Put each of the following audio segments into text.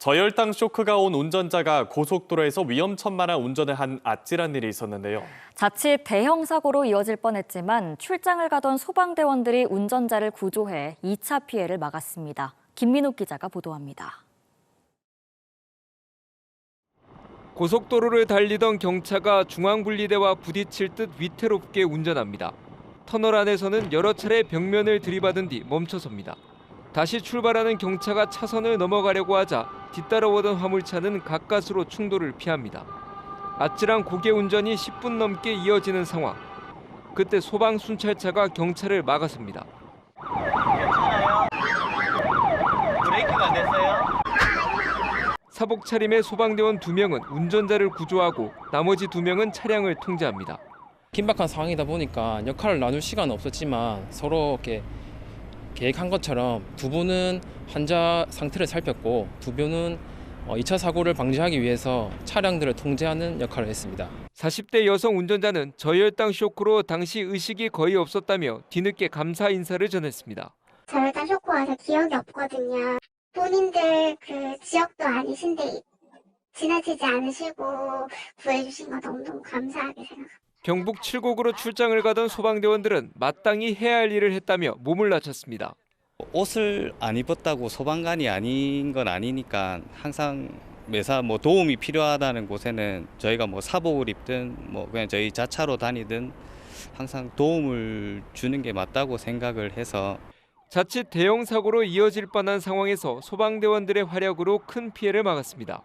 저혈당 쇼크가 온 운전자가 고속도로에서 위험천만한 운전을 한 아찔한 일이 있었는데요. 자칫 대형 사고로 이어질 뻔했지만 출장을 가던 소방대원들이 운전자를 구조해 2차 피해를 막았습니다. 김민욱 기자가 보도합니다. 고속도로를 달리던 경차가 중앙분리대와 부딪힐 듯 위태롭게 운전합니다. 터널 안에서는 여러 차례 벽면을 들이받은 뒤 멈춰섭니다. 다시 출발하는 경차가 차선을 넘어가려고 하자 뒤따라오던 화물차는 가까스로 충돌을 피합니다. 아찔한 고개 운전이 10분 넘게 이어지는 상황. 그때 소방 순찰차가 경차를 막아섭니다. 괜찮아요? 브레이크가 안 됐어요? 사복 차림의 소방대원 2명은 운전자를 구조하고 나머지 2명은 차량을 통제합니다. 긴박한 상황이다 보니까 역할을 나눌 시간은 없었지만 서로 이렇게 계획한 것처럼 두 분은 환자 상태를 살폈고 두 분은 2차 사고를 방지하기 위해서 차량들을 통제하는 역할을 했습니다. 40대 여성 운전자는 저혈당 쇼크로 당시 의식이 거의 없었다며 뒤늦게 감사 인사를 전했습니다. 저혈당 쇼크 와서 기억이 없거든요. 본인들 그 지역도 아니신데 지나치지 않으시고 구해주신 거 너무너무 감사하게 생각합니다. 경북 칠곡으로 출장을 가던 소방대원들은 마땅히 해야 할 일을 했다며 몸을 낮췄습니다. 옷을 안 입었다고 소방관이 아닌 건 아니니까 항상 매사 도움이 필요하다는 곳에는 저희가 사복을 입든 그냥 저희 자차로 다니든 항상 도움을 주는 게 맞다고 생각을 해서 자칫 대형 사고로 이어질 뻔한 상황에서 소방대원들의 활약으로 큰 피해를 막았습니다.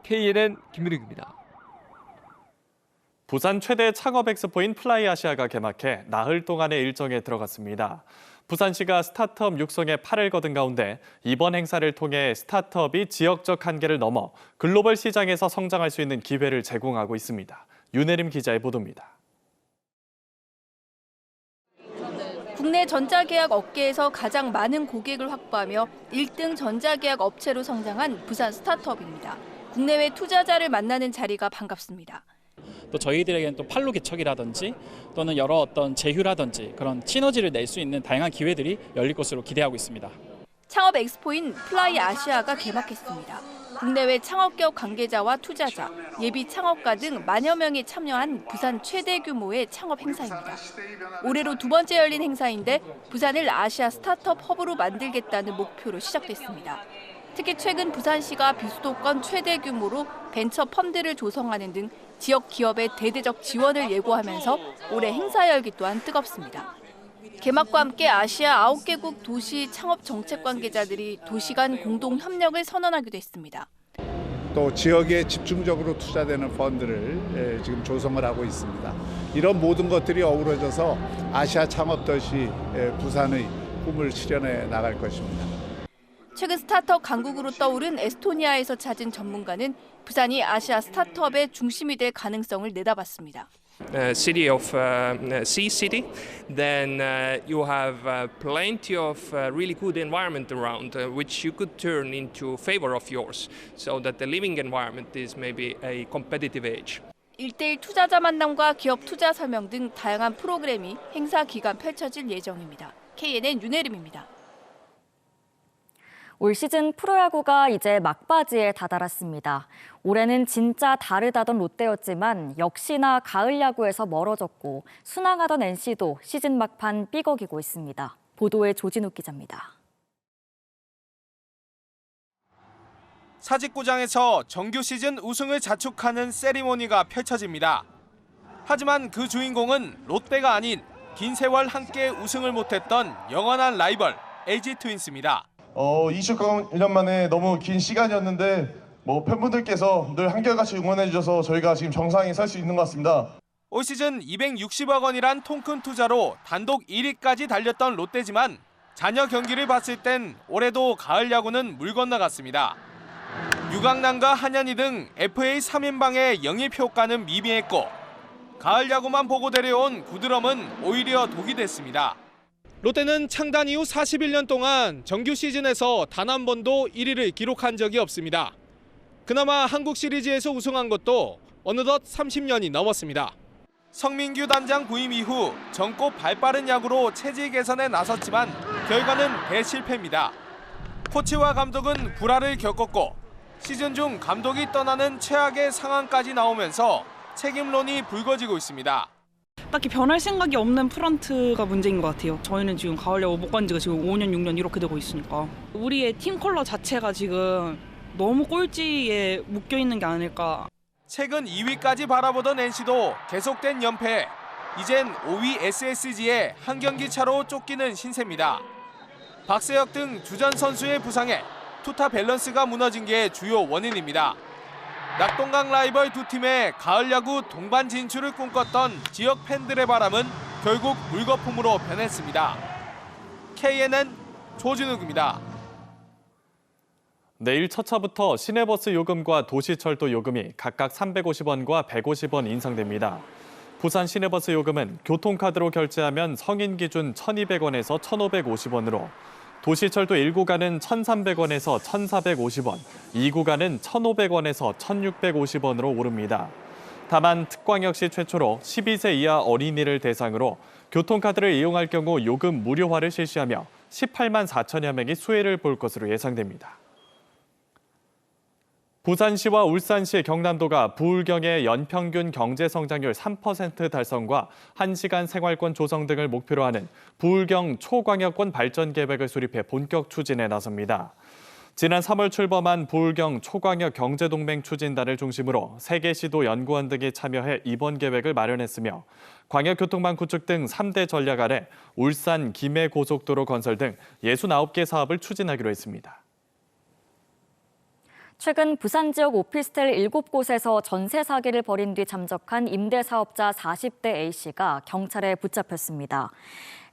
KNN 김민욱입니다. 부산 최대 창업 엑스포인 플라이아시아가 개막해 나흘 동안의 일정에 들어갔습니다. 부산시가 스타트업 육성에 팔을 거둔 가운데 이번 행사를 통해 스타트업이 지역적 한계를 넘어 글로벌 시장에서 성장할 수 있는 기회를 제공하고 있습니다. 윤혜림 기자의 보도입니다. 국내 전자계약 업계에서 가장 많은 고객을 확보하며 1등 전자계약 업체로 성장한 부산 스타트업입니다. 국내외 투자자를 만나는 자리가 반갑습니다. 또 저희들에게는 또 판로 개척이라든지 또는 여러 어떤 제휴라든지 그런 시너지를 낼 수 있는 다양한 기회들이 열릴 것으로 기대하고 있습니다. 창업 엑스포인 플라이 아시아가 개막했습니다. 국내외 창업기업 관계자와 투자자, 예비 창업가 등 만여 명이 참여한 부산 최대 규모의 창업 행사입니다. 올해로 2번째 열린 행사인데 부산을 아시아 스타트업 허브로 만들겠다는 목표로 시작됐습니다. 특히 최근 부산시가 비수도권 최대 규모로 벤처 펀드를 조성하는 등 지역 기업의 대대적 지원을 예고하면서 올해 행사 열기 또한 뜨겁습니다. 개막과 함께 아시아 9개국 도시 창업 정책 관계자들이 도시 간 공동 협력을 선언하기도 했습니다. 또 지역에 집중적으로 투자되는 펀드를 지금 조성을 하고 있습니다. 이런 모든 것들이 어우러져서 아시아 창업도시 부산의 꿈을 실현해 나갈 것입니다. 최근 스타트업 강국으로 떠오른 에스토니아에서 찾은 전문가는 부산이 아시아 스타트업의 중심이 될 가능성을 내다봤습니다. City of sea city, then you have plenty of really good environment around, which you could turn into favor of yours, so that the living environment is maybe a competitive edge. 1:1 투자자 만남과 기업 투자 설명 등 다양한 프로그램이 행사 기간 펼쳐질 예정입니다. KNN 윤혜림입니다. 올 시즌 프로야구가 이제 막바지에 다다랐습니다. 올해는 진짜 다르다던 롯데였지만 역시나 가을 야구에서 멀어졌고 순항하던 NC도 시즌 막판 삐걱이고 있습니다. 보도에 조진욱 기자입니다. 사직구장에서 정규 시즌 우승을 자축하는 세리머니가 펼쳐집니다. 하지만 그 주인공은 롯데가 아닌 긴 세월 함께 우승을 못했던 영원한 라이벌 LG 트윈스입니다. 21년 만에 너무 긴 시간이었는데 팬분들께서 늘 한결같이 응원해 주셔서 저희가 지금 정상에 설 수 있는 것 같습니다. 올 시즌 260억 원이란 통큰 투자로 단독 1위까지 달렸던 롯데지만 잔여 경기를 봤을 땐 올해도 가을 야구는 물 건너갔습니다. 유강남과 한현희 등 FA 3인방의 영입 효과는 미미했고 가을 야구만 보고 데려온 구드럼은 오히려 독이 됐습니다. 롯데는 창단 이후 41년 동안 정규 시즌에서 단 한 번도 1위를 기록한 적이 없습니다. 그나마 한국 시리즈에서 우승한 것도 어느덧 30년이 넘었습니다. 성민규 단장 부임 이후 젊고 발빠른 야구로 체질 개선에 나섰지만 결과는 대실패입니다. 코치와 감독은 불화를 겪었고 시즌 중 감독이 떠나는 최악의 상황까지 나오면서 책임론이 불거지고 있습니다. 딱히 변할 생각이 없는 프런트가 문제인 것 같아요. 저희는 지금 가을야구 못 간 지가 지금 5년, 6년 이렇게 되고 있으니까. 우리의 팀 컬러 자체가 지금 너무 꼴찌에 묶여있는 게 아닐까. 최근 2위까지 바라보던 NC도 계속된 연패. 이젠 5위 SSG에 한 경기 차로 쫓기는 신세입니다. 박세혁 등 주전 선수의 부상에 투타 밸런스가 무너진 게 주요 원인입니다. 낙동강 라이벌 두 팀의 가을 야구 동반 진출을 꿈꿨던 지역 팬들의 바람은 결국 물거품으로 변했습니다. KNN 조진욱입니다. 내일 첫 차부터 시내버스 요금과 도시철도 요금이 각각 350원과 150원 인상됩니다. 부산 시내버스 요금은 교통카드로 결제하면 성인 기준 1,200원에서 1,550원으로, 도시철도 1구간은 1,300원에서 1,450원, 2구간은 1,500원에서 1,650원으로 오릅니다. 다만 특광역시 최초로 12세 이하 어린이를 대상으로 교통카드를 이용할 경우 요금 무료화를 실시하며 18만 4천여 명이 수혜를 볼 것으로 예상됩니다. 부산시와 울산시, 경남도가 부울경의 연평균 경제성장률 3% 달성과 1시간 생활권 조성 등을 목표로 하는 부울경 초광역권 발전 계획을 수립해 본격 추진에 나섭니다. 지난 3월 출범한 부울경 초광역 경제동맹 추진단을 중심으로 3개 시도 연구원 등이 참여해 이번 계획을 마련했으며, 광역교통망 구축 등 3대 전략 아래 울산 김해 고속도로 건설 등 69개 사업을 추진하기로 했습니다. 최근 부산 지역 오피스텔 7곳에서 전세 사기를 벌인 뒤 잠적한 임대사업자 40대 A씨가 경찰에 붙잡혔습니다.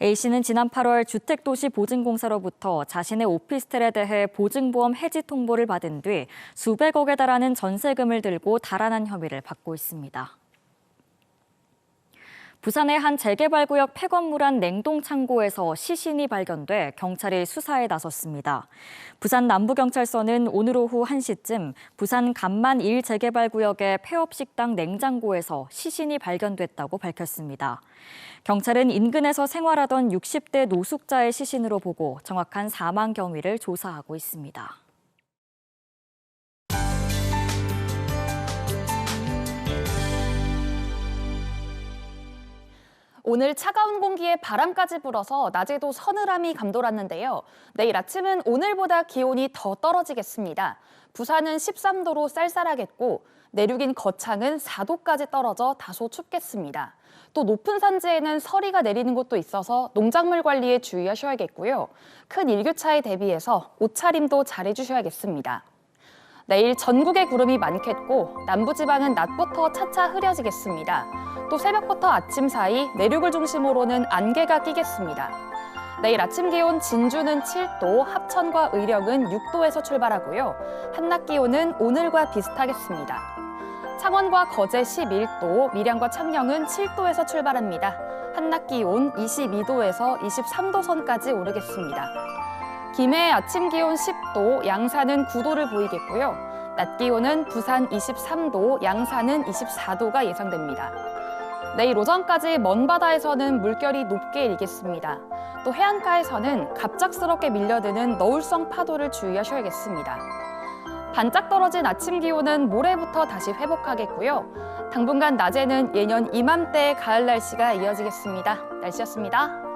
A씨는 지난 8월 주택도시보증공사로부터 자신의 오피스텔에 대해 보증보험 해지 통보를 받은 뒤 수백억에 달하는 전세금을 들고 달아난 혐의를 받고 있습니다. 부산의 한 재개발구역 폐건물 안 냉동창고에서 시신이 발견돼 경찰이 수사에 나섰습니다. 부산 남부경찰서는 오늘 오후 1시쯤 부산 간만 1 재개발구역의 폐업식당 냉장고에서 시신이 발견됐다고 밝혔습니다. 경찰은 인근에서 생활하던 60대 노숙자의 시신으로 보고 정확한 사망 경위를 조사하고 있습니다. 오늘 차가운 공기에 바람까지 불어서 낮에도 서늘함이 감돌았는데요. 내일 아침은 오늘보다 기온이 더 떨어지겠습니다. 부산은 13도로 쌀쌀하겠고 내륙인 거창은 4도까지 떨어져 다소 춥겠습니다. 또 높은 산지에는 서리가 내리는 곳도 있어서 농작물 관리에 주의하셔야겠고요. 큰 일교차에 대비해서 옷차림도 잘해주셔야겠습니다. 내일 전국에 구름이 많겠고 남부지방은 낮부터 차차 흐려지겠습니다. 또 새벽부터 아침 사이 내륙을 중심으로는 안개가 끼겠습니다. 내일 아침 기온 진주는 7도, 합천과 의령은 6도에서 출발하고요. 한낮 기온은 오늘과 비슷하겠습니다. 창원과 거제 11도, 밀양과 창녕은 7도에서 출발합니다. 한낮 기온 22도에서 23도 선까지 오르겠습니다. 김해의 아침 기온 10도, 양산은 9도를 보이겠고요. 낮 기온은 부산 23도, 양산은 24도가 예상됩니다. 내일 오전까지 먼 바다에서는 물결이 높게 일겠습니다. 또 해안가에서는 갑작스럽게 밀려드는 너울성 파도를 주의하셔야겠습니다. 반짝 떨어진 아침 기온은 모레부터 다시 회복하겠고요. 당분간 낮에는 예년 이맘때의 가을 날씨가 이어지겠습니다. 날씨였습니다.